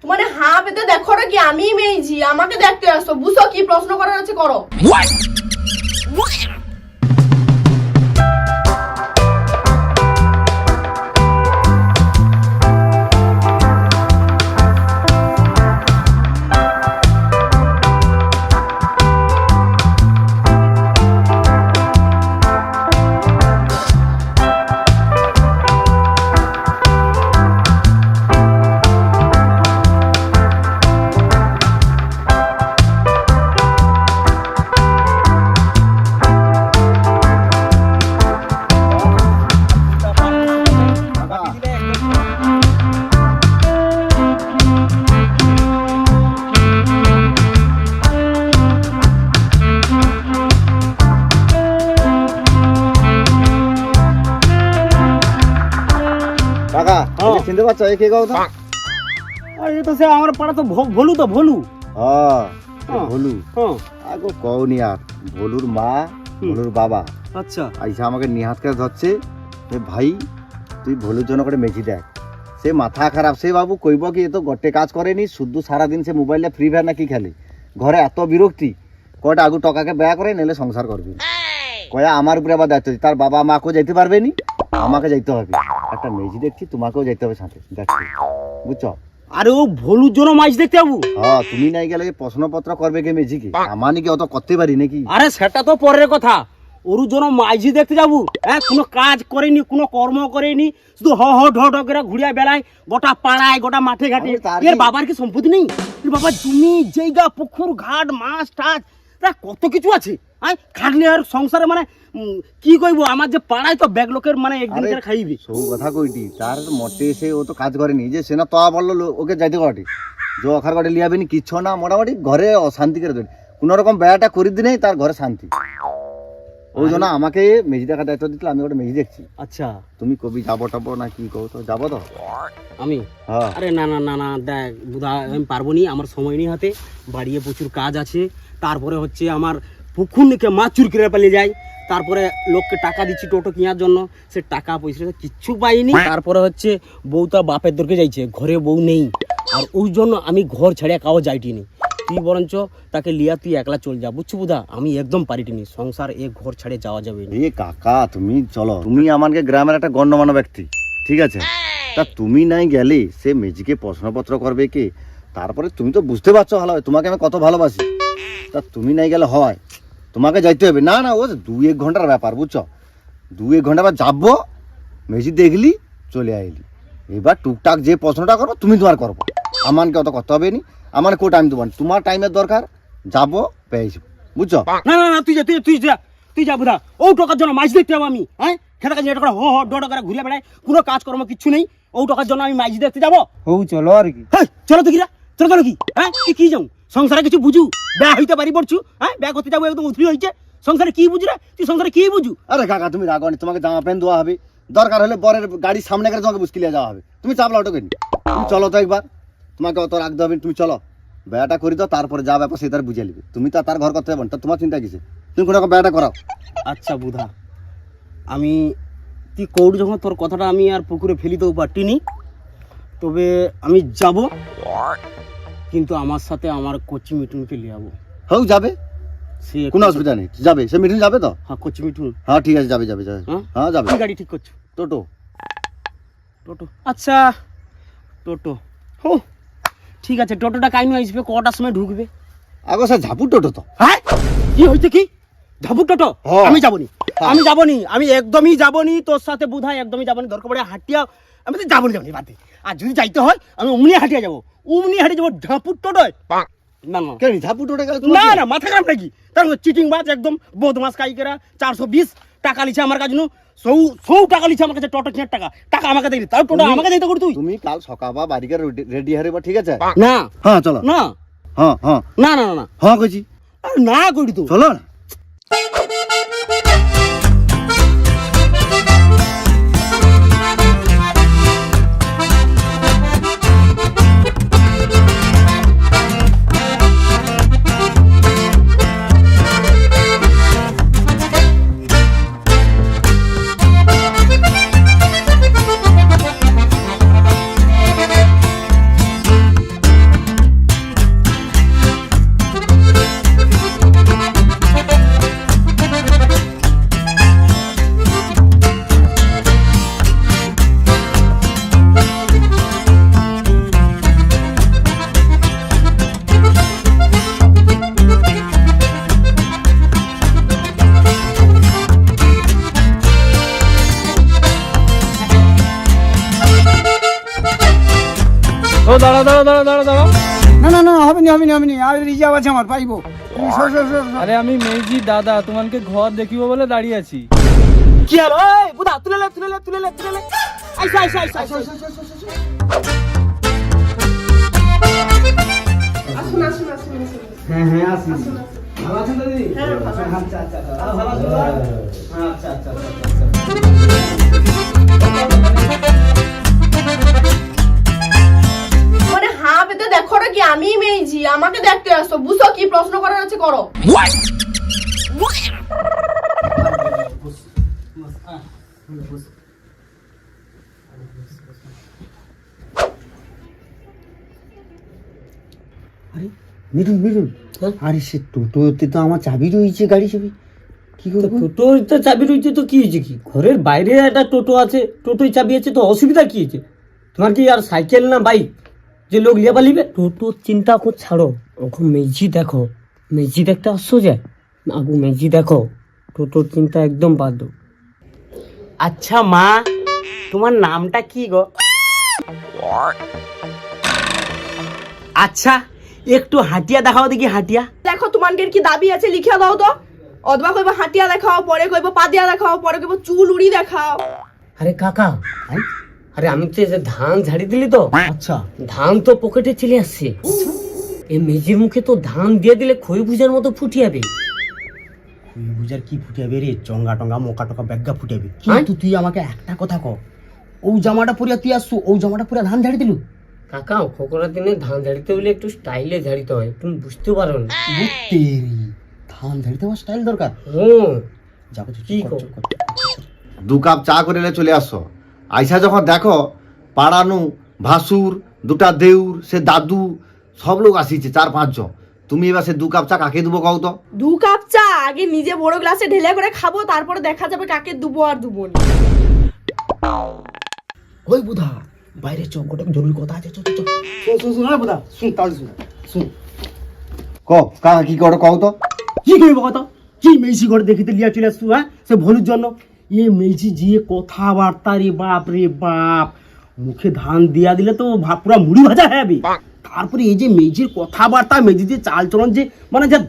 মানে হা পেতে দেখো না কি আমি মেয়েছি, আমাকে দেখতে আসো, বুঝো কি প্রশ্ন করার আছে করো। কাকা চিনতে পারছো এই কে গাও তো? আরে তো সে আমার পাড়া তো ভোলু তো ভোলু। হ্যাঁ ভোলু। হ্যাঁ আগো কওনি আর ভোলুর মা ভোলুর বাবা আচ্ছা আইসা আমাকে নিহাত করে ধরছে, ভাই তুই ভোলুর জন্য করে মেজি দেখ। সে মাথা খারাপ, সে বাবু কইব কি এ তো গটে কাজ করেনি, শুধু সারাদিন সে মোবাইলে ফ্রি ফায়ার নাকি খেলে, ঘরে এত বিরক্তি, কয়টা আগু টকাকে ব্যয় করে নেলে সংসার করবি। কয়া আমার উপরে আবার দায়িত্ব, তার বাবা মাকেও যাইতে পারবে নি, আমাকে যাইতে হবে। একটা মেজি দেখছি, তোমাকেও যাইতে হবে সাথে, দেখছি বুঝছো? আরে ও ভোলুর জন্য মাছ দেখতে যাবো? হ্যাঁ তুমি নাই গেলে প্রশ্নপত্র করবে কে মেজিকে, আমার নাকি অত করতে পারি নাকি? আরে সেটা তো পরের কথা, ওর জন্য মাঝি দেখতে যাবো। হ্যাঁ কোনো কাজ করেনি, কোনো কর্ম করেনি, শুধু হ হ ঢ ঢ করে ঘুরিয়া বেড়ায় গোটা পাড়ায় গোটা মাঠে ঘাটে। এর বাবার কি সম্পত্তি নেই? এর বাবার জমি জায়গা পুকুর ঘাট মাছ টাছ কত কিছু আছে। হ্যাঁ খাটলে আর সংসারে মানে কি কইবো, আমার যে পাড়ায় তো ব্যাগ লোকের মানে একদিন করে খাইবি। সব কথা কইটি, তার মতে এসে ও তো কাজ করেনি, যে সেনা তো বললো ওকে যাইতে কটি যে অখার কটে লিয়াবে নি কিচ্ছু না, মোটামুটি ঘরে অশান্তি করে দেবে, কোন রকম বেড়াটা করে দিনেই তার ঘরে শান্তি। ওই জন্য আমাকে মেজি দেখার দায়িত্ব দিতে, আমি ওটা মেজি দেখছি। আচ্ছা তুমি কবি যাবো টাবো না কি কও, তো যাবো তো আমি? হ্যাঁ আরে না না না না দেখ বুধা, আমি পারবো নি, আমার সময় নেই হাতে, বাড়িয়ে প্রচুর কাজ আছে। তারপরে হচ্ছে আমার পুকুর নিকে মাছ চুরি করে পালিয়ে যায়, তারপরে লোককে টাকা দিচ্ছি টোটো কেনার জন্য, সে টাকা পয়সা কিচ্ছু পাইনি। তারপরে হচ্ছে বউটা বাপের দরকে যাইছে, ঘরে বউ নেই, আর ওই জন্য আমি ঘর ছাড়িয়া কাও যাইটিনি। তুই বরঞ্চ তাকে লিয়া তুই একলা চল যা, বুঝছো বুধা? আমি একদম পারিটিনি, সংসার এ ঘর ছাড়িয়ে যাওয়া যাবে না। এ কাকা তুমি চলো, তুমি আমাকে গ্রামের একটা গণ্যমান্য ব্যক্তি, ঠিক আছে? তা তুমি নাই গেলে সে মেজিকে প্রশ্নপত্র করবে কে? তারপরে তুমি তো বুঝতে পারছো ভালো, তোমাকে আমি কত ভালোবাসি, তা তুমি নাই গেলে হয়, তোমাকে যাইতে হবে। না না ও 2-1 ঘন্টার ব্যাপার, বুঝছো? 2-1 ঘন্টা বা যাবো, মেজি দেখলি চলে আইলি, এবার টুকটাক যে প্রশ্নটা করবো তুমি তোমার করবো, আমাকে অত করতে হবে নি। আমার কো টাইম দেবো, তোমার টাইমের দরকার, যাবো পেয়েছি, বুঝছো? না না না তুই যা, তুই যা, তুই যা বুধা, ও টাকার জন্য মাছ দেখতে যাবো আমি? হ্যাঁ খেতে কাজে এটা করে হ হ ড করে ঘুরে বেড়ায়, কোনো কাজ কর্ম কিচ্ছু নেই, ও টাকার জন্য আমি মাছ দেখতে যাবো? হৌ চলো আর কি। হ্যাঁ চলো তো কিরা, চলো চলো কি? হ্যাঁ তুই কি যাও সংসারে কিছু বুঝু? ব্যয় হইতে পারি পড়ছু, হ্যাঁ ব্যয় করতে যাবো একদম উথলি হয়েছে, সংসারে কি বুঝু রে তুই? সংসারে কি বুঝু? আরে কাকা তুমি রাগনি, তোমাকে জামা প্যান্ট দেওয়া হবে, দরকার হলে বরের গাড়ির সামনে করে তোমাকে মুশকিলে যাওয়া হবে, তুমি চাপলা ওটাকে নি। তুমি চলো তো একবার, তোমাকে অত রাখতে হবে, তুমি চলো বেড়াটা করি তো, তারপরে যা ব্যাপার সেটা বুঝে নিবে। তুমি তো তার ঘর করতে হবে না, তোমার চিন্তা কিসে, তুমি কোনো রকম বেড়াটা করাও। আচ্ছা বুধা, আমি তুই কৌড় যখন তোর কথাটা আমি আর পুকুরে ফেলি দেবো পারটিনি, তবে আমি যাব, কিন্তু আমার সাথে আমার কোচি মিঠুনকে নিয়ে যাবো। হ্যাঁ যাবে, সে কোনো অসুবিধা নেই, যাবে সে মিটিং যাবে তো? হ্যাঁ কোচি মিঠুন। হ্যাঁ ঠিক আছে, যাবে যাবে যাবে, হ্যাঁ যাবে। কি গাড়ি ঠিক করছো? টোটো। টোটো আচ্ছা, টোটো হো ঠিক আছে। টোটোটা কাইনি আসবে, কটার সময় ঢুকবে? আগো স্যার ঝাপুর টোটো তো। হ্যাঁ কি হয়েছে কি? ঝাপুর টোটো? আমি যাবনি, আমি যাবনি, আমি একদমই যাবনি তোর সাথে বুধাই, একদমই যাবনি। দরকার পড়ে হাঁটিয়া আমি তো যাবনি বাদে, আর যদি যাইতে হয় আমি অমনি হাঁটিয়া যাবো, অমনি হাঁটিয়ে যাবো ঝাপুর টোটোয়। না না কেন ঝাপুর টোটো গেলে না না মাথা খারাপ নাকি? তার চিটিং বাজ একদম বদমাস কাইকেরা। 420 টাকা লিছে আমার কাছে, সৌ টাকা লিছে আমার কাছে, টোটো কেনার টাকা টাকা আমাকে দেয়নি, তার টোটো আমাকে দিতে করি তুই? তুমি কাল সকাল বা বাড়িকে রেডি হারিবা, ঠিক আছে? না হ্যাঁ চলো। না হ্যাঁ হ্যাঁ না না না হ্যাঁ কইছি, না করি তো চলো না। দাঁড়া দাঁড়া দাঁড়া দাঁড়া দাঁড়া। না না না হবে নি আর রিজার্ভ আছে আমার পাইবো। আরে আমি মেজি দাদা, তোমাকে ঘর দেখিব বলে দাঁড়িয়ে আছি। কি আর ওই বুদা তুলে লে আইসা আসুন আসুন আসুন আসুন। হ্যাঁ হ্যাঁ আসি। ভালো আছেন দিদি? হ্যাঁ ভালো। আচ্ছা আচ্ছা ভালো আছো? আচ্ছা আচ্ছা মানে হ্যাঁ পেতে দেখো কি আমি মেয়েছি, আমাকে দেখতে আসো, বুঝো কি প্রশ্ন করার আছে করো। মিঠুন আরে সে টোটোতে তো আমার চাবি রয়েছে, গাড়ি চাবি কি করবো? টোটোর তো চাবি রয়েছে তো কি হয়েছে, কি ঘরের বাইরে একটা টোটো আছে, টোটোয় চাবি আছে তো অসুবিধা কি হয়েছে? তোমার কি আর সাইকেল না বাইক যে লোক লিয়ে পালিবে? টোটোর চিন্তা কর ছাড়ো, ওখানে মেজি দেখো, মেজি দেখতে আসছো যায় না গো, মেজি দেখো, টোটোর চিন্তা একদম বাদ দাও। আচ্ছা মা, তোমার নামটা কি গো? আচ্ছা একটু হাটিয়া দেখাও দেখি, হাটিয়া দেখো তোমাদের কি দাবি আছে লিখে দাও তো। অথবা কইবো হাটিয়া দেখাও, পরে কইবো পাদিয়া দেখাও, পরে কইবো চুল উড়ি দেখাও। আরে কাকা, আরে আমি তো এই যে ধান ঝাড়ি দিলি তো, আচ্ছা ধান তো পকেটে চলে আসছে, এই মেজির মুখে তো ধান দিয়ে দিলে খই ভুজার মতো ফুটে যাবে। বুঝার কি ফুটিয়াবে রে, চঙ্গা টঙ্গা মোকা টোকা ব্যাগা ফুটিয়াবে। কিন্তু তুই আমাকে একটা কথা ক, ও জামাটা পরিয়া তুই আসছু, ও জামাটা পরিয়া ধান ঝাড়ি দিলু? কাকা খোকরার দিনে ধান ঝাড়িতে হলে একটু স্টাইলে ঝাড়িতে হয়, তুমি বুঝতে পারো না। তেরি ধান ঝাড়িতে আমার স্টাইল দরকার। হুম, যাবো কি কর? 2 কাপ চা করে এলে চলে আসো। আইসা যখন দেখো পাড়ানু ভাসুর 2টা দেউর সে দাদু সব লোক আসিছে 4-5 জন, তুমি এবার সে 2 কাপ চা কাকে দেবো কও তো? 2 কাপ চা আগে নিজে বড় গ্লাসে ঢেলে করে খাবো, তারপরে দেখা যাবে কাকে দুবো আর দুবো না। ওই বুধা বাইরে চৌকটা জরুরি কথা আছে, চল চল শুন বুধা শুন, তাহলে শুন কাকা কি করো কও তো? কি করবো কথা, কি মেসি ঘরে দেখিতে লিয়া চলে আসছু? হ্যাঁ সে ভলুর জন্য এ মেসি যে কথাবার্তা রে বাপ রে বাপ, মুখে ধান দিয়া দিলে তো পুরা মুড়ি ভাজা হবে। তারপরে এই যে মেজির কথাবার্তা, মেজিতে চাল চলন, যে মানে যা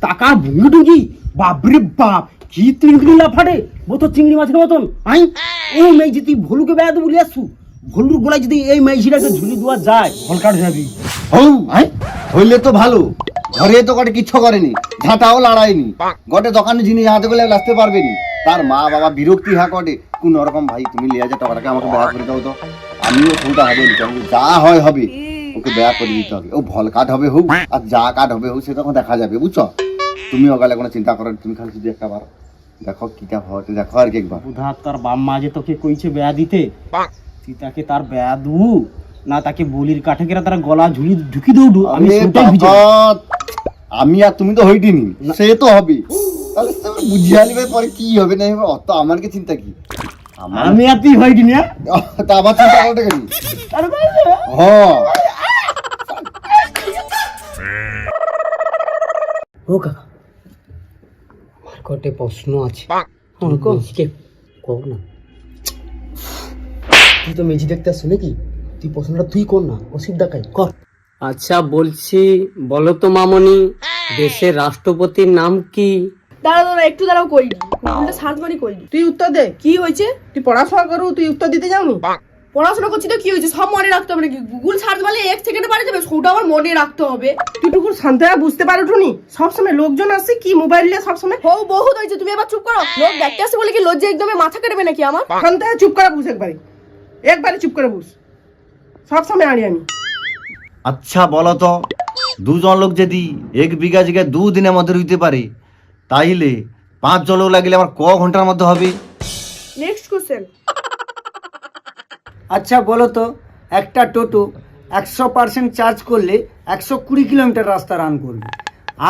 টাকার ভুঙ্গি টুঙ্গি, বাপ রে বাপ কি তিনগুলি লাফাটে বোতো চিংড়ি মাছের মতন। আই ও মেজি তুই ভলুকে বেড়া দেবো লিয়ে আসছু, ভলুর গোলায় যদি এই মেজিটাকে ঝুলি দেওয়া যায় ভলকাট যাবি। হউ হইলে তো ভালো, ঘরে তো কটে কিচ্ছু করেনি, ঝাঁটাও লড়াইনি, গটে দোকানে জিনিস হাতে গেলে আসতে পারবেনি, তার মা বাবা বিরক্তি হা কটে কোন রকম। ভাই তুমি লিয়া যা টাকাটাকে আমাকে বেয়া করে দাও তো, আমিও ছুটা হবে যা হয় হবে, ওকে বেয়া করে দিতে হবে। ও ভল কাট হবে হোক আর যা কাট হবে হোক সে তখন দেখা যাবে, বুঝছো? তুমি ওগালে কোনো চিন্তা করো, তুমি খালি শুধু একটা বার দেখো কিটা হয়, দেখো আর কি একবার। বুধা তোর বাম্মা যে তোকে কইছে বেয়া দিতে, তুই তাকে তার বেয়া দু না তাকে বলির কাঠে কেরা তার গলা ঝুলি ঢুকি দৌড়ু? আমি সেটাই বুঝি। আমি আর তুমি তো হইটিনি, সে তো হবে, তাহলে বুঝিয়ে নিবে পরে কি হবে না হবে, অত আমার কি চিন্তা কি? আমি আর তুই হইনি না, তা আবার চিন্তা করতে কেন? ও কাকা, আমার কটে প্রশ্ন আছে, কর না। তুই তো মেজি দেখতে আসছো নাকি, তুই পছন্দটা তুই কর না, অসুবিধা কাই কর। আচ্ছা বলছি, বলো তো মামনি, দেশের রাষ্ট্রপতির নাম কি? দাঁড়া একটু দাঁড়াও, কই গুগলটা সার্চ মারি কই। তুই উত্তর দে, কি হয়েছে? তুই পড়াশোনা করু, তুই উত্তর দিতে যাওনি? পড়াশোনা করছি তো কি হয়েছে, সব মনে রাখতে হবে নাকি? গুগল সার্চ মারলে 1 সেকেন্ডে পারে যাবে, সেটা আবার মনে রাখতে হবে। তুই টুকুর শান্তা বুঝতে পারো টুনি, সবসময় লোকজন আসছে কি মোবাইল নিয়ে সবসময়। ও বহুত হয়েছে, তুমি এবার চুপ করো। লোক দেখতে আসছে বলে কি লজ্জা একদমই মাথা কেটে নাকি আমার? শান্তা চুপ করে বুঝ, একবারে চুপ করে বুঝ, সবসময় আনি আমি। আচ্ছা বলো তো, 2 জন লোক যদি 1 বিঘা জায়গায় 2 দিনের মধ্যে রইতে পারে, তাইলে 5 জন লোক লাগলে আমার ক ঘন্টার মধ্যে হবে? Next question. আচ্ছা বলো তো, একটা টোটো 100% চার্জ করলে 120 কিলোমিটার রাস্তা রান করবে,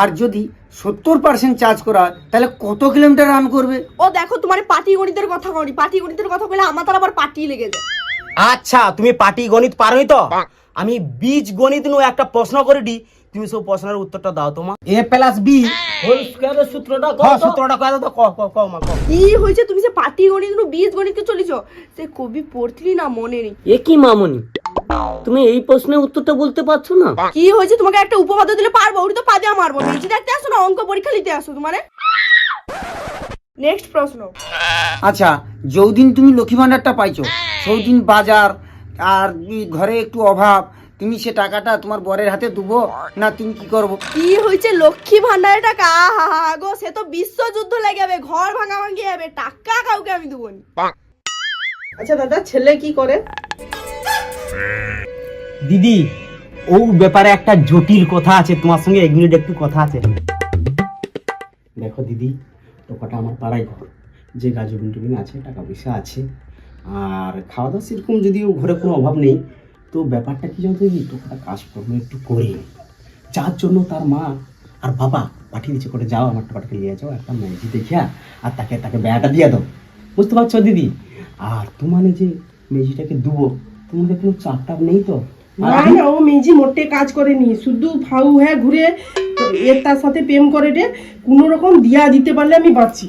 আর যদি 70% চার্জ করা হয় তাহলে কত কিলোমিটার রান করবে? ও দেখো তোমার পাটিগণিতের কথা করি, পাটিগণিতের কথা বলে আমার তার আবার পাটি লেগে যায়। আচ্ছা তুমি পাটি গণিত পারোই তো, আমি বীজ গণিত নো একটা প্রশ্ন করে দি, তুমি সব প্রশ্নের উত্তরটা দাও তোমার। a + b হলস্কয়ারের সূত্রটা কও হ্যাঁ তো। সূত্রটা কয় তো ক মা ক। কি হয়েছে তুমি যে পাটি গণিত বীজ গণিত চলিছ সে কবি পড়ছিলি না মনে নেই এ কি মামনি, তুমি এই প্রশ্নের উত্তরটা বলতে পারছো না? কি হয়েছে তোমাকে একটা উপপাদ্য দিলে পারবো ওটা তো পাদে মারবো নিজে দেখতে আসো না অঙ্ক পরীক্ষা নিতে আসো তোমারে নেক্সট প্রশ্ন আচ্ছা, যৌদিন তুমি লক্ষ্মী ভান্ডারটা পাইছো, সৌদিন বাজার আর ঘরে একটু অভাব, তুমি সে টাকাটা তোমার বরের হাতে দেবো না তুমি কি করবো? কি হয়েছে লক্ষ্মী ভান্ডারের টাকা আহা গো সে তো বিশ্বযুদ্ধ লেগে যাবে ঘর ভাঙা ভাঙি যাবে টাকা কাউকে আমি দেবো না আচ্ছা দাদা ছেলে কি করে? দিদি ও ব্যাপারে একটা জটিল কথা আছে, তোমার সঙ্গে 1 মিনিট একটু কথা আছে। দেখো দিদি, টোকাটা আমার পাড়ায় ঘর, যে গাজবিন টুবিন আছে, টাকা পয়সা আছে, আর খাওয়া দাওয়া সেরকম যদিও ঘরে কোনো অভাব নেই, তো ব্যাপারটা কি জানতো, এই টোকাটা কাজকর্ম একটু করে, যার জন্য তার মা আর বাবা পাঠিয়ে দিচ্ছে করে, যাও আমার টোকাটাকে নিয়ে যাও একটা মেজি দেখিয়া আর তাকে বেড়াটা দিয়ে দাও, বুঝতে পারছো দিদি? আর তোমার যে মেজিটাকে দেবো, তোমাদের কোনো চাপ টাপ নেই তো? না না, ও মেজি মোটে কাজ করেনি, শুধু ফাউ হ্যাঁ ঘুরে এর তার সাথে প্রেম করে রে, কোনো রকম দিয়া দিতে পারলে আমি বাঁচি।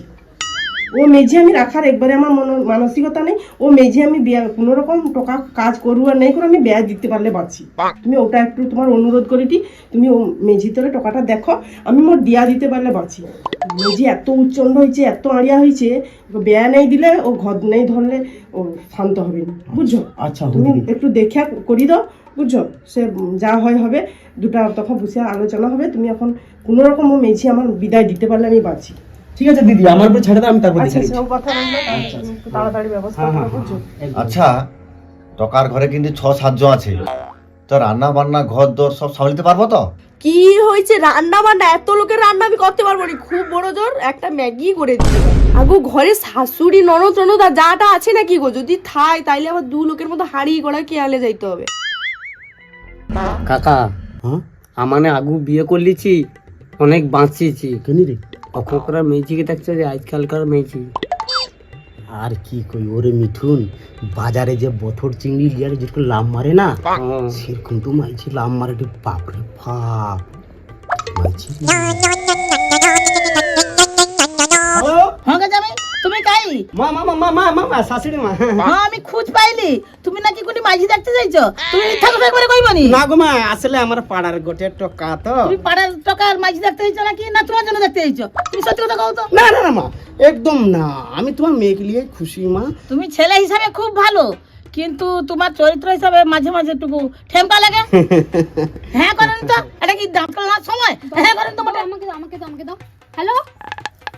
ও মেজি আমি রাখার একবারে আমার মানসিকতা নেই, ও মেজি আমি কোনো রকম টাকা কাজ করবো আর নেই করে আমি ব্যয় দিতে পারলে বাঁচি। তুমি ওটা একটু তোমার অনুরোধ করে দি, তুমি ও মেজি তোরে টাকাটা দেখো, আমি মোট দিয়া দিতে পারলে বাঁচি। মেজি এত উচ্চন্ড হয়েছে, এত আড়িয়া হয়েছে, ব্যয় নেই দিলে ও ঘর নেই ধরলে ও শান্ত হবে না, বুঝছো? আচ্ছা তুমি দিদি। একটু দেখে করি দাও, বুঝছো? সে যা হয় হবে, দুটা তখন বসে আলোচনা হবে। তুমি এখন কোনো রকম ও মেঝি আমার বিদায় দিতে পারলে আমি বাঁচি। ঠিক আছে দিদি, আমার উপর ছেড়ে দাও, আমি তারপর আচ্ছা দেখে নিচ্ছি। সেও কথা বললো, একটু তাড়াতাড়ি ব্যবস্থা হ্যাঁ, করো, হ্যাঁ, বুঝছো? একদম। আচ্ছা টকার ঘরে কিন্তু 6-7 জন আছে, তো রান্না বান্না ঘর দর সব সামলাতে পারবো তো? কি হয়েছে রান্না বান্না এত লোকের রান্না আমি করতে পারবো না, খুব বড় জোর একটা ম্যাগি করে দিতে আগো ঘরে শাশুড়ি ননদ টনদ আর যাটা আছে নাকি গো, যদি থাই তাইলে আবার 2 লোকের মতো হাড়ি গড়া কেয়ালে যাইতে হবে। কাকা, হ্যাঁ আমানে আগু বিয়ে করলিছি, অনেক বাঁচিয়েছি, কেন রে? অখনকার মেয়েছিকে দেখছো যে আজকালকার মেয়েছি। আর কি কই ওরে মিঠুন, বাজারে যে বথর চিংড়ি লিয়ারে যেরকম লাভ মারে না, সেরকম তো মাইছি লাভ মারে রে, বাপরে বাপ মাইছি। হ্যালো, হ্যাঁ গো জামাই, তুমি কাই? মা মা মা মা মা মা মা শাশুড়ি মা। হ্যাঁ আমি খোঁজ পাইলি, তুমি নাকি কোনি মাঝি দেখতে যাইছো? তুমি মিথ্যা কথা একবারে কইবনি। না গো মা, আসলে আমার পাড়ার গোটে টকা তো। তুমি পাড়ার টাকার মাঝি দেখতে যাইছো নাকি না তোমার জন্য দেখতে যাইছো? তুমি সত্যি কথা কও তো। না না না মা, একদম না, আমি তোমার মেয়েকে নিয়ে খুশি মা। তুমি ছেলে হিসাবে খুব ভালো, কিন্তু তোমার চরিত্র হিসাবে মাঝে মাঝে একটু ঠেমকা লাগে। হ্যাঁ করেন তো, এটা কি দাম কালার সময়? হ্যাঁ করেন তো মোটে। আমাকে দাও। হ্যালো,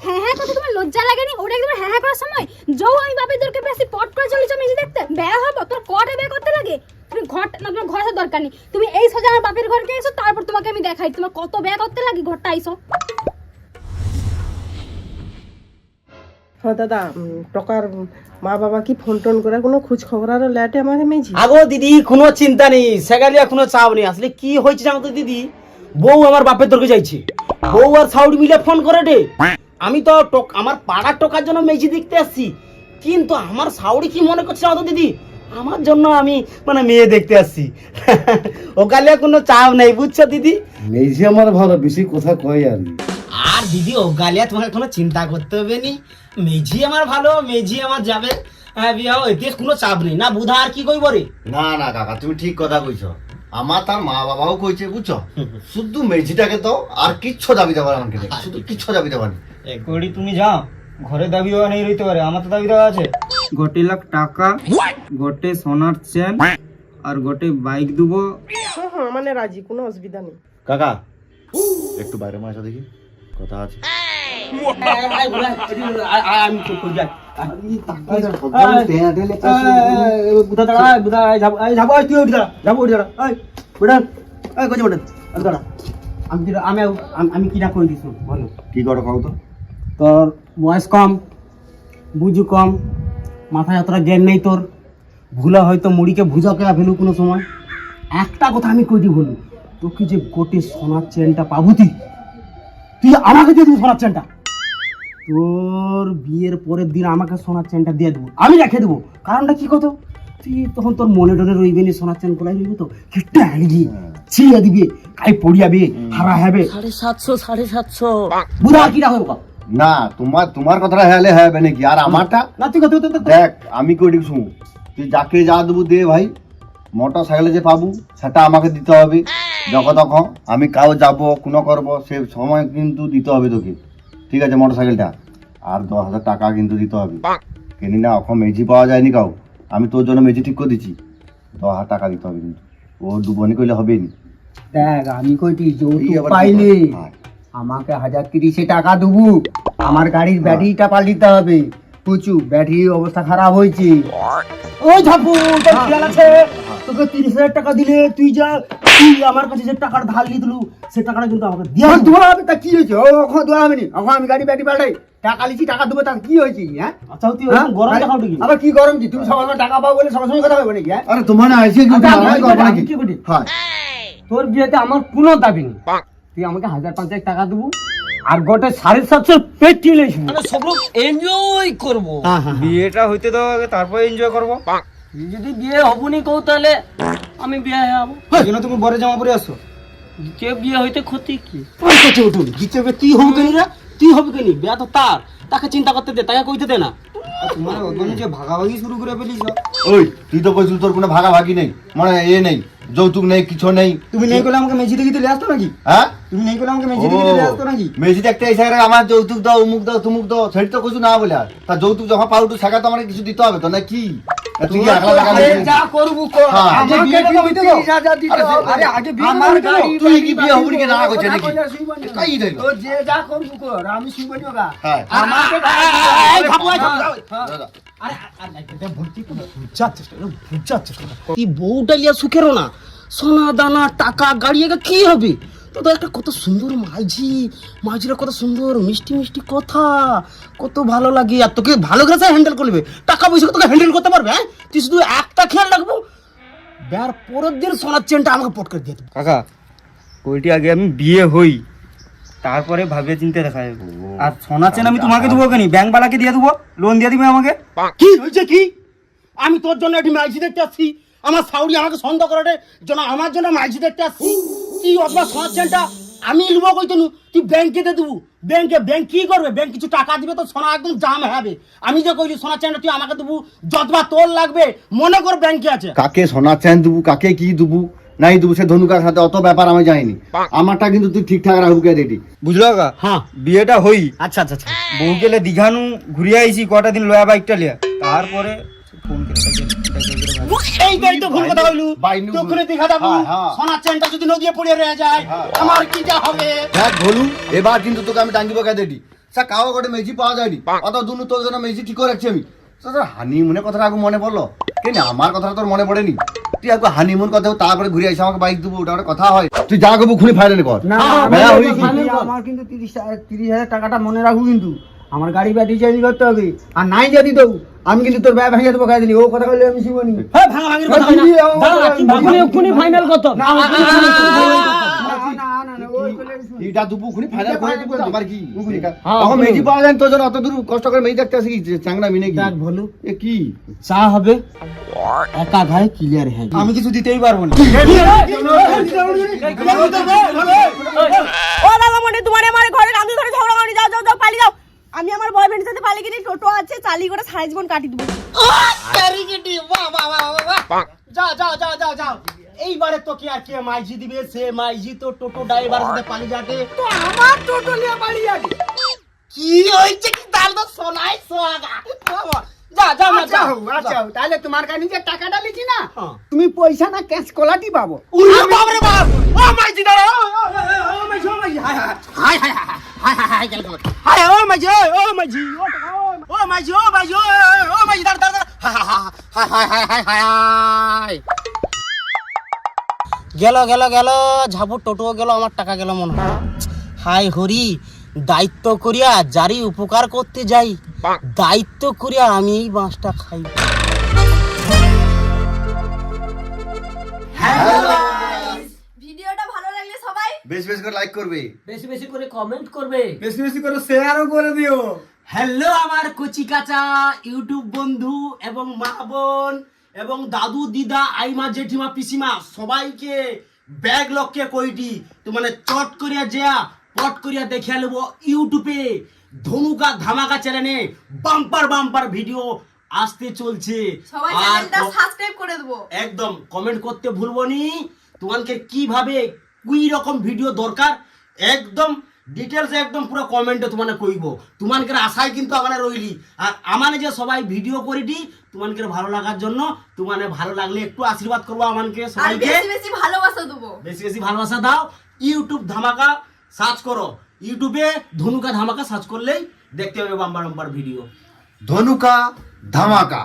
হ্যাঁ হ্যাঁ কথা তোমার লজ্জা লাগেনি? ওটা একদম হ্যাঁ হ্যাঁ করার সময় যাও, আমি বাপের দরকার বেশি পট করে চলেছো মেজি দেখতে, ব্যয় হবো তোর কটে ব্যয় করতে লাগে। তুমি ঘর না, তোমার ঘর আসার দরকার নেই, তুমি এই সোজা আমার বাপের ঘরকে এসো, তারপর তোমাকে আমি দেখাই তোমার কত ব্যয় করতে লাগে, ঘরটা আইসো। হ্যাঁ দাদা, টকার মা বাবা কি ফোন টোন করে কোনো খোঁজ খবর আর লেটে আমার মেজি? আগো দিদি কোনো চিন্তা নেই, সেগালিয়া কোনো চাপ নেই। আসলে কি হয়েছে জানো তো দিদি, বউ আমার বাপের দরকে যাইছে, বউ আর সাউড মিলে ফোন করে রে, আমি তো আমার পাড়ার টোকার জন্য মেজি দেখতে আসছি, কিন্তু আমার সাউরি কি মনে করছে জানো তো দিদি, আমার জন্য আমি মানে মেয়ে দেখতে আসছি। ওকালিয়া কোনো চাপ নেই, বুঝছো দিদি? মেঝে আমার ভালো, বেশি কথা কয় আর কি। আর দিদি ওকালিয়া তোমার কোনো চিন্তা করতে হবে নি, মেজি আমার ভালো, মেজি আমার যাবে, বিয়া এতে কোনো চাপ নেই না। বুধা আর কি কইব রে? না না কাকা, তুমি ঠিক কথা কইছো, আমার তার মা বাবাও কইছে, বুঝছো? শুধু মেঝিটাকে তো আর কিচ্ছু দাবি দেবার আমাকে নেই, শুধু কিচ্ছু দাবি দেবার নেই। করি তুমি যাও, ঘরে দাবি দেওয়া নেই রইতে পারে, আমার তো দাবি দেওয়া আছে। গোটে লাখ টাকা, গোটে সোনার চেন আর গোটে বাইক দেবো। হ্যাঁ হ্যাঁ মানে রাজি, কোনো অসুবিধা নেই। কাকা একটু বাইরে মাসা দেখি, কথা আছে। আমি তো কই যাই, আমি কিনা কই দিছো বলো? কি করো কাউ তো? তোর বয়স কম, বুঝু কম, মাথায় অতটা জ্ঞান নেই তোর, ভুলে হয়তো মুড়িকে ভুজাকে ফেলু কোনো সময়। একটা কথা আমি কই দি বলু, তোকে যে গোটে সোনার চেনটা পাবো, তুই আমাকে দিয়ে দিবি সোনার চেনটা, তোর বিয়ের পরের দিন আমাকে সোনার চেনটা দিয়ে দেবো, আমি রেখে দেবো। কারণটা কি কত, তুই তখন তোর মনে টনে রইবে নি, সোনার চেন কোলাই রইবে তো, কিটা আইবি ছিঁড়িয়া দিবি, কাই পড়িয়াবে, ভাড়া হবে 750 750 বুড়া কি রাখো বাবা না তোমার কথাটা হেলে হবে নাকি আর আমারটা না তুই কত দেখ আমি কই দিছু তুই যাকে যা দেবো দে ভাই মোটর সাইকেলে যে পাবো সেটা আমাকে দিতে হবে যখন তখন আমি কাউ যাব কোনো করবো সে সময় কিন্তু দিতে হবে তোকে ঠিক আছে মোটর সাইকেলটা আর 10,000 টাকা কিন্তু দিতে হবে কেনি না এখন মেজি পাওয়া যায়নি কাউ আমি তোর জন্য মেজি ঠিক করে দিচ্ছি 10,000 টাকা দিতে হবে কিন্তু ও দুবনি করলে হবে নি দেখ আমি কইটি এই যৌতুক আবার পাইলে হ্যাঁ। আমাকে 1030 টাকা দেবো আমার গাড়ির ব্যাটারিটা পাল্টিতে হবে পুচু ব্যাটারির অবস্থা খারাপ হয়েছে ওই ঝাপু তোর খেয়াল আছে তোকে 30,000 টাকা দিলে তুই আমার কাছে যে টাকাটা ধার নিয়ে দিলু সে টাকাটা কিন্তু আমাকে দিয়ে এখন দেওয়া হবে তা কি হয়েছে ও এখন দেওয়া হবে নি এখন আমি গাড়ি ব্যাটারি পাল্টাই টাকা লিছি টাকা দেবো তা কি হয়েছে হ্যাঁ আচ্ছা তুই ওরকম গরম দেখাও নাকি আবার কি গরম কি তুমি সবার টাকা পাও বলে সবার সঙ্গে কথা হবে নাকি হ্যাঁ আরে তোমার না আইছে কিন্তু আচ্ছা, আমি করবো নাকি কি করি হ্যাঁ তোর বিয়েতে আমার কোনো দাবি নেই তুই আমাকে 1,500 টাকা দেবো আর গোটে 750 পেটি লেসবো মানে সব লোক এনজয় করব বিয়েটা হইতে দাও আগে তারপরে এনজয় করবো যদি বিয়ে হবনি কও তাহলে আমি বিয়ে হব এই জন্য তুমি বরে জামা পরে আসো কে বিয়ে হইতে ক্ষতি কি ওই কাছে উঠুন জিতেবে তুই হবে কেন রে তুই হবে কেন বিয়া তো তাকে চিন্তা করতে দে তাকে কইতে দে না আর তোমার ওখানে যে ভাগাভাগি শুরু করে ফেলিস ওই তুই তো কইছিস তোর কোনো ভাগাভাগি নেই মানে নেই যৌতুক নেই কিছু নেই তুমি নেই করলে আমাকে মেঝে দেখি লে আসতো নাকি হ্যাঁ তুমি নেই করলে আমাকে মেঝে দেখি লে আসতো নাকি মেজি দেখতে এসে আমার যৌতুক দাও অমুক দাও তুমুক দাও সেটা তো কিছু না বলে আর তা যৌতুক যখন পাউটু শেখা তো আমার কিছু দিতে হবে তো না কি না তুই কি একলা টাকা নিয়ে যা করবো কর হ্যাঁ। আগে বিয়ে দিতে দাও 30,000 দিতে দাও আরে আগে বিয়ে আমার দিতে দাও। তুই কি বিয়ে হবি কি না করছে নাকি কাই দিল তো যে যা করবো কর আমি শুনবো না হ্যাঁ আমাকে তুই বউটা লিয়া সুখেরও না সোনা দানা টাকা গাড়ি এগা কি হবে তো একটা কত সুন্দর মাঝিরা কত সুন্দর মিষ্টি মিষ্টি কথা কত ভালো লাগে আর তোকে ভালো করে হ্যান্ডেল করবে টাকা পয়সা তোকে হ্যান্ডেল করতে পারবে হ্যাঁ তুই শুধু একটা খেয়াল রাখবো বের পরের দিন সোনার চেনটা আমাকে পট করে দিয়ে দেবো কাকা ওইটি আগে আমি বিয়ে হই তারপরে ভাবে চিন্তে দেখা যাবে আর সোনা চেন আমি তোমাকে দেবো কেন ব্যাংকওয়ালাকে দিয়ে দেবো লোন দিয়ে দিবে আমাকে কি হয়েছে কি আমি তোর জন্য একটি মাইজি দেখতে আসছি আমার সাউরি আমাকে সন্দেহ করার জন্য আমার জন্য মাইজি দেখতে আসছি তুই অথবা সোনার চেনটা আমি লুবো কইতো তুই ব্যাংকে দিয়ে দেবো ব্যাংক কি করবে ব্যাংক কিছু টাকা দিবে তো সোনা একদম জাম হবে আমি যে কইলি সোনার চেনটা তুই আমাকে দেবো যতবার তোর লাগবে মনে কর ব্যাংকে আছে কাকে সোনার চেন দেবো কাকে কি দেবো নাই দেবো সে ধনুকার সাথে অত ব্যাপার আমি জানিনি আমারটা কিন্তু তুই ঠিকঠাক রাখবো কে রেডি বুঝলো কাকা হ্যাঁ বিয়েটা হই আচ্ছা আচ্ছা আচ্ছা বউ গেলে দীঘানু ঘুরিয়ে আইছি কটা দিন লয়া বাইকটা লিয়া তারপরে ফোন এইটাই তো ভুল কথা হইলু বাইনু তোকে দেখা যাবো হ্যাঁ, হ্যাঁ। সোনার চেনটা যদি নদীয়ে পড়ে রয়ে যায় আমার কি যা হবে দেখ ভলু এবার কিন্তু তোকে আমি টাঙ্গিব কে রেডি স্যার কাও গোটে মেজি পাওয়া যায়নি অত দুনু তোর জন্য মেজি ঠিক করে রাখছি আমি তোর হানিমুনের কথাটা আগে মনে পড়লো কেন আমার কথাটা তোর মনে পড়েনি তুই আগে হানিমুন কথা তারপরে ঘুরে আসি আমাকে বাইক দেবো ওটা একটা কথা হয় তুই যা করবো খুনি ফাইনাল কর না বেড়া হই কি? আমার কিন্তু 30,000 টাকাটা মনে রাখবো কিন্তু আমার গাড়ি ব্যাটারি চেঞ্জ করতে হবে আর নাই যদি দেবো আমি কিন্তু তোর ব্যয় ভেঙে দেবো খাই দিলি ও কথা বললে আমি শুনি হ্যাঁ ভাঙা ভাঙির কথা না এক্ষুনি ফাইনাল কত এইটা দুপু খুনি ফাইনাল করে দেবো আবার কি এখন মেজি পাওয়া যায় তোর জন্য অত দূর কষ্ট করে মেজি দেখতে আসি চাংনা মিনে কি দেখ ভলু এ কি চা হবে একা ঘায়ে ক্লিয়ার হ্যাঁ আমি কিছু দিতেই পারবো না ও বাবা মনে তোমার আমার ঘরে আমি ঘরে ঝগড়া করি যাও যাও যাও পালিয়ে যাও আমি আমার বয়ফ্রেন্ডের সাথে পালিয়ে গিয়ে টোটো আছে চালি করে সারা জীবন কাটি দেবো যাও যাও যাও যাও যাও এইবারে তো কি আর কে মাইজি দিবে সে মাইজি তো টোটো ড্রাইভারের সাথে পালিয়ে যাবে তো আমার টোটো নিয়ে পালিয়ে যাবে কি হইছে কি তার তো সোনাই সোয়াগা যা যা মা আচ্ছা যাও আচ্ছা তাহলে তোমার কাছে যে টাকাটা লিখি না হ্যাঁ। তুমি পয়সা না ক্যাশ কোলাটি পাবো বাপ রে বাপ ও মাইজি দাঁড়া ও মাইজি ও মাইজি হাই হাই হাই হাই হাই হাই গেল হাই ও মাইজি ও মাইজি ও মাইজি ও মাইজি ও মাইজি দাঁড়া দাঁড়া হাই হাই হাই হাই হাই হাই গেল গেল গেল ঝাবু টোটো গেল আমার টাকা গেল মনে হয় হাই হরি দায়িত্ব করিয়া যারি উপকার করতে যাই দায়িত্ব করিয়া আমি এই বাঁশটা খাই ভিডিওটা ভালো লাগলে সবাই বেশ বেশ করে লাইক করবে বেশি বেশি করে কমেন্ট করবে বেশি বেশি করে শেয়ারও করে দিও হ্যালো আমার কচি কাঁচা ইউটিউব বন্ধু এবং মা বোন এবং দাদু দিদা আইমা জেঠিমা পিসিমা সবাইকে ব্যাগ লোককে কইটি তো মানে চট করিয়া যা পট করিয়া দেখে নেব ইউটিউবে ধনুকা ধামাকা চ্যানেলে বাম্পার ভিডিও আসতে চলছে। সবাই আর চ্যানেলটা সাবস্ক্রাইব করে দেবো। একদম কমেন্ট করতে ভুলবো নি তোমাকে কিভাবে কুই রকম ভিডিও দরকার একদম ডিটেলস একদম পুরো কমেন্টে তোমাকে কইব। তোমাদের আশায় কিন্তু আমার রইলি আর আমানে যে সবাই ভিডিও করিটি তোমাদের ভালো লাগার জন্য। তোমাদের ভালো লাগলে একটু আশীর্বাদ করবো আমাকে আর সবাইকে, বেশি বেশি ভালোবাসা দেবো। বেশি বেশি ভালোবাসা দাও। ইউটিউব ধামাকা সার্চ করো, ইউটিউবে ধনুকা ধামাকা সার্চ করলেই দেখতে হবে বাম্পার ভিডিও। ধনুকা ধামাকা।